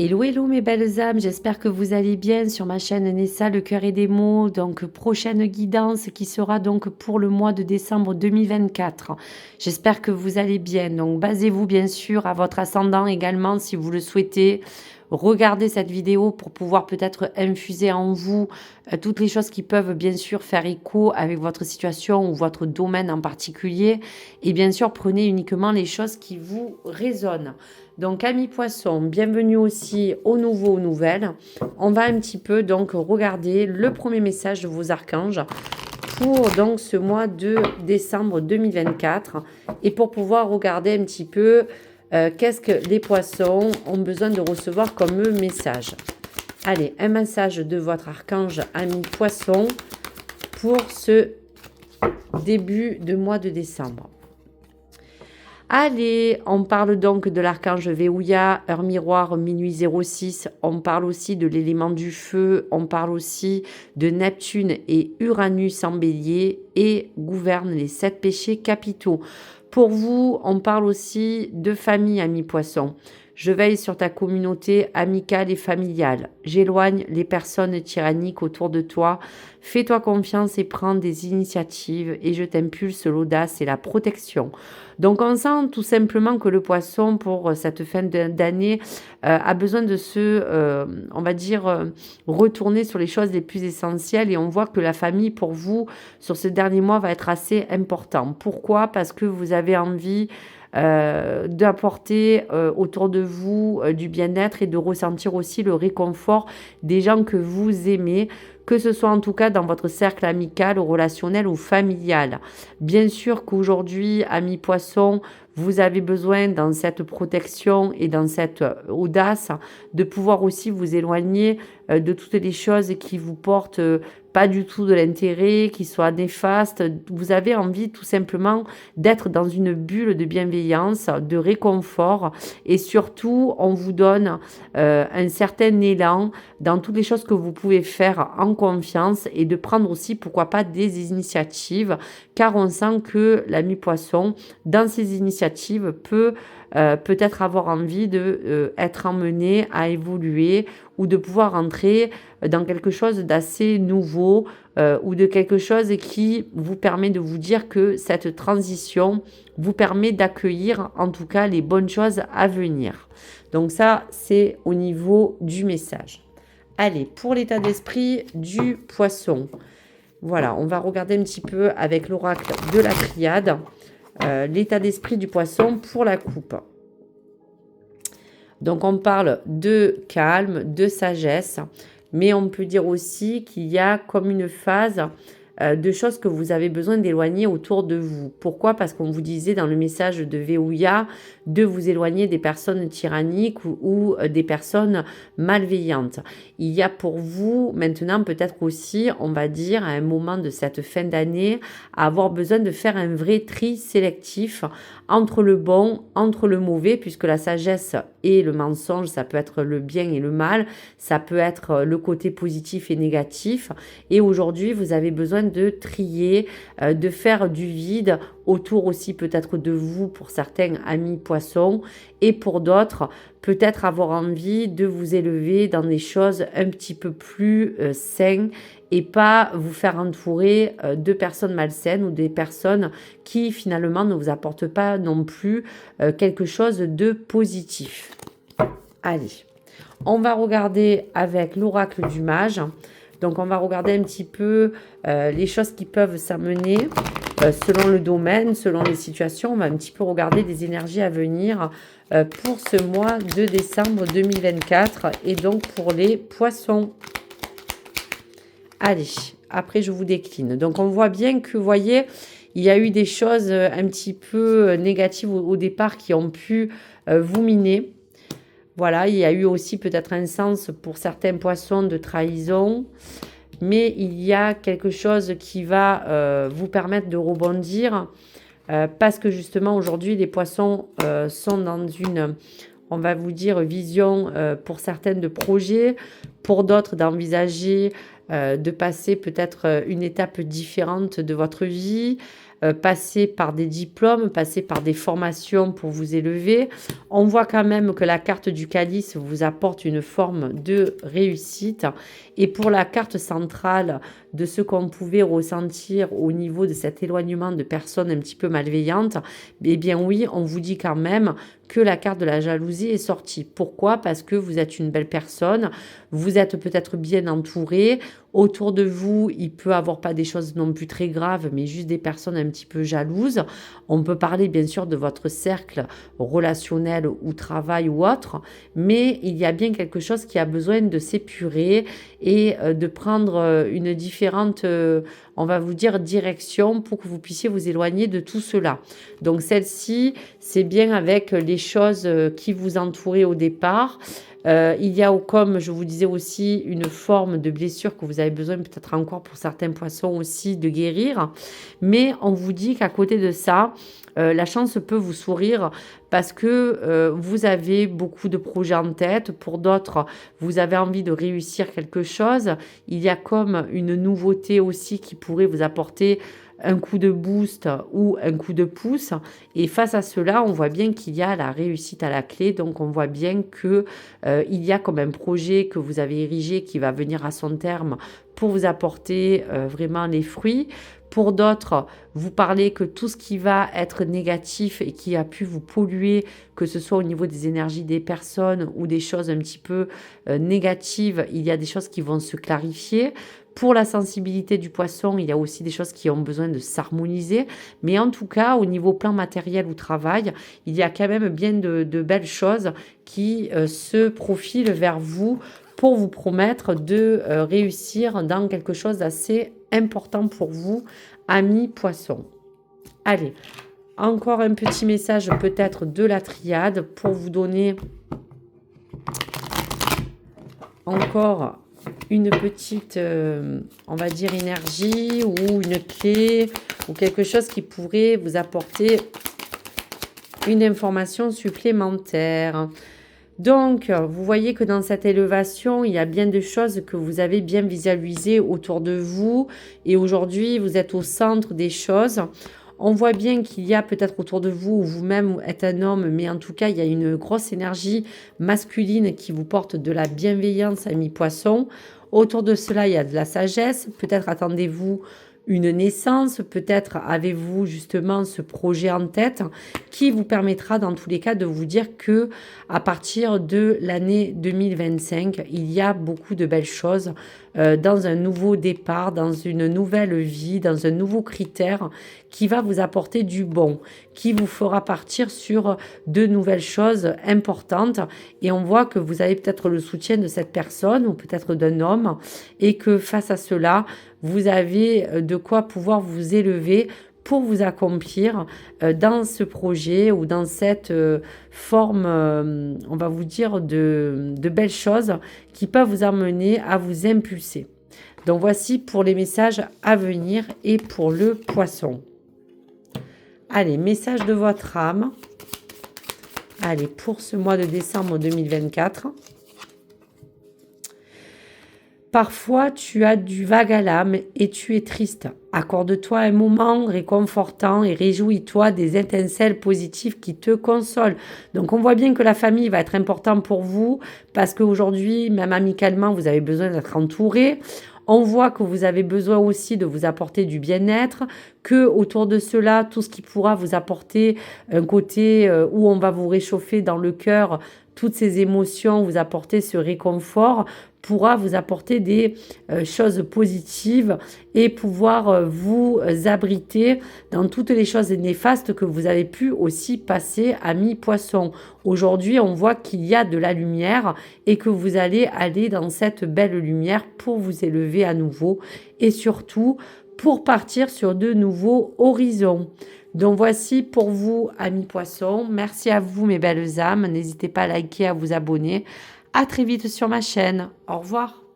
Hello, hello mes belles âmes, j'espère que vous allez bien sur ma chaîne Nessa, le cœur et des mots. Donc prochaine guidance qui sera donc pour le mois de décembre 2024. J'espère que vous allez bien. Donc basez-vous bien sûr à votre ascendant également si vous le souhaitez. Regardez cette vidéo pour pouvoir peut-être infuser en vous toutes les choses qui peuvent bien sûr faire écho avec votre situation ou votre domaine en particulier. Et bien sûr, prenez uniquement les choses qui vous résonnent. Donc, amis poissons, bienvenue aussi aux nouveaux, aux nouvelles. On va un petit peu donc regarder le premier message de vos archanges pour donc ce mois de décembre 2024 et pour pouvoir regarder un petit peu qu'est-ce que les poissons ont besoin de recevoir comme message. Allez, un message de votre archange ami poisson pour ce début de mois de décembre. Allez, on parle donc de l'archange Veouya, heure miroir, minuit 06. On parle aussi de l'élément du feu. On parle aussi de Neptune et Uranus en bélier et gouverne les 7 péchés capitaux. Pour vous, on parle aussi de famille, amis poissons. Je veille sur ta communauté amicale et familiale. J'éloigne les personnes tyranniques autour de toi. Fais-toi confiance et prends des initiatives et je t'impulse l'audace et la protection. Donc on sent tout simplement que le poisson pour cette fin d'année a besoin de on va dire, retourner sur les choses les plus essentielles et on voit que la famille pour vous sur ce dernier mois va être assez important. Pourquoi ? Parce que vous avez envie d'apporter autour de vous du bien-être et de ressentir aussi le réconfort des gens que vous aimez, que ce soit en tout cas dans votre cercle amical, relationnel ou familial. Bien sûr qu'aujourd'hui, amis poissons, vous avez besoin dans cette protection et dans cette audace de pouvoir aussi vous éloigner de toutes les choses qui vous portent pas du tout de l'intérêt, qui soient néfastes. Vous avez envie tout simplement d'être dans une bulle de bienveillance, de réconfort et surtout on vous donne un certain élan dans toutes les choses que vous pouvez faire en confiance et de prendre aussi pourquoi pas des initiatives car on sent que l'ami poisson dans ces initiatives peut peut-être avoir envie de être emmené à évoluer ou de pouvoir entrer dans quelque chose d'assez nouveau ou de quelque chose qui vous permet de vous dire que cette transition vous permet d'accueillir en tout cas les bonnes choses à venir. Donc ça, c'est au niveau du message. Allez, pour l'état d'esprit du poisson. Voilà, on va regarder un petit peu avec l'oracle de la triade l'état d'esprit du poisson pour la coupe. Donc on parle de calme, de sagesse, mais on peut dire aussi qu'il y a comme une phase de choses que vous avez besoin d'éloigner autour de vous. Pourquoi ? Parce qu'on vous disait dans le message de Veouya de vous éloigner des personnes tyranniques ou des personnes malveillantes. Il y a pour vous maintenant peut-être aussi, on va dire, à un moment de cette fin d'année, avoir besoin de faire un vrai tri sélectif entre le bon, entre le mauvais, puisque la sagesse et le mensonge, ça peut être le bien et le mal, ça peut être le côté positif et négatif. Et aujourd'hui, vous avez besoin de trier, de faire du vide autour aussi peut-être de vous pour certains amis poissons et pour d'autres peut-être avoir envie de vous élever dans des choses un petit peu plus saines et pas vous faire entourer de personnes malsaines ou des personnes qui finalement ne vous apportent pas non plus quelque chose de positif. Allez, on va regarder avec l'oracle du mage. Donc on va regarder un petit peu les choses qui peuvent s'amener selon le domaine, selon les situations. On va un petit peu regarder les énergies à venir pour ce mois de décembre 2024 et donc pour les poissons. Allez, après je vous décline. Donc on voit bien que, vous voyez, il y a eu des choses un petit peu négatives au départ qui ont pu vous miner. Voilà, il y a eu aussi peut-être un sens pour certains poissons de trahison, mais il y a quelque chose qui va vous permettre de rebondir parce que justement aujourd'hui les poissons sont dans une, on va vous dire, vision pour certaines de projets, pour d'autres d'envisager de passer peut-être une étape différente de votre vie, passer par des diplômes, passer par des formations pour vous élever. On voit quand même que la carte du calice vous apporte une forme de réussite. Et pour la carte centrale de ce qu'on pouvait ressentir au niveau de cet éloignement de personnes un petit peu malveillantes, eh bien oui, on vous dit quand même que la carte de la jalousie est sortie. Pourquoi? Parce que vous êtes une belle personne, vous êtes peut-être bien entouré, autour de vous, il peut avoir pas des choses non plus très graves, mais juste des personnes un petit peu jalouses. On peut parler bien sûr de votre cercle relationnel ou travail ou autre, mais il y a bien quelque chose qui a besoin de s'épurer et de prendre une différente, on va vous dire, direction pour que vous puissiez vous éloigner de tout cela. Donc celle-ci, c'est bien avec les choses qui vous entouraient au départ. Il y a, comme je vous disais aussi, une forme de blessure que vous avez besoin peut-être encore pour certains poissons aussi de guérir. Mais on vous dit qu'à côté de ça, la chance peut vous sourire parce que vous avez beaucoup de projets en tête. Pour d'autres, vous avez envie de réussir quelque chose. Il y a comme une nouveauté aussi qui pourrait vous apporter un coup de boost ou un coup de pouce. Et face à cela, on voit bien qu'il y a la réussite à la clé. Donc, on voit bien que il y a comme un projet que vous avez érigé qui va venir à son terme pour vous apporter vraiment les fruits. Pour d'autres, vous parlez que tout ce qui va être négatif et qui a pu vous polluer, que ce soit au niveau des énergies des personnes ou des choses un petit peu négatives, il y a des choses qui vont se clarifier. Pour la sensibilité du poisson, il y a aussi des choses qui ont besoin de s'harmoniser. Mais en tout cas, au niveau plan matériel ou travail, il y a quand même bien de belles choses qui se profilent vers vous pour vous promettre de réussir dans quelque chose d'assez important pour vous, amis poissons. Allez, encore un petit message peut-être de la triade pour vous donner encore une petite, on va dire, énergie ou une clé ou quelque chose qui pourrait vous apporter une information supplémentaire. Donc, vous voyez que dans cette élévation, il y a bien de choses que vous avez bien visualisées autour de vous. Et aujourd'hui, vous êtes au centre des choses. On voit bien qu'il y a peut-être autour de vous, ou vous-même êtes un homme, mais en tout cas, il y a une grosse énergie masculine qui vous porte de la bienveillance, ami poisson. Autour de cela, il y a de la sagesse. Peut-être attendez-vous une naissance, peut-être avez-vous justement ce projet en tête qui vous permettra dans tous les cas de vous dire que à partir de l'année 2025, il y a beaucoup de belles choses dans un nouveau départ, dans une nouvelle vie, dans un nouveau critère qui va vous apporter du bon, qui vous fera partir sur de nouvelles choses importantes. Et on voit que vous avez peut-être le soutien de cette personne ou peut-être d'un homme et que face à cela, vous avez de quoi pouvoir vous élever pour vous accomplir dans ce projet ou dans cette forme, on va vous dire, de belles choses qui peuvent vous amener à vous impulser. Donc voici pour les messages à venir et pour le poisson. Allez, message de votre âme. Allez, pour ce mois de décembre 2024. Parfois, tu as du vague à l'âme et tu es triste. Accorde-toi un moment réconfortant et réjouis-toi des étincelles positives qui te consolent. Donc, on voit bien que la famille va être importante pour vous parce qu'aujourd'hui, même amicalement, vous avez besoin d'être entouré. On voit que vous avez besoin aussi de vous apporter du bien-être, que autour de cela, tout ce qui pourra vous apporter un côté où on va vous réchauffer dans le cœur, toutes ces émotions, vous apporter ce réconfort, pourra vous apporter des choses positives et pouvoir vous abriter dans toutes les choses néfastes que vous avez pu aussi passer, amis poissons. Aujourd'hui, on voit qu'il y a de la lumière et que vous allez aller dans cette belle lumière pour vous élever à nouveau et surtout pour partir sur de nouveaux horizons. Donc voici pour vous, amis poissons. Merci à vous, mes belles âmes. N'hésitez pas à liker, à vous abonner. À très vite sur ma chaîne. Au revoir.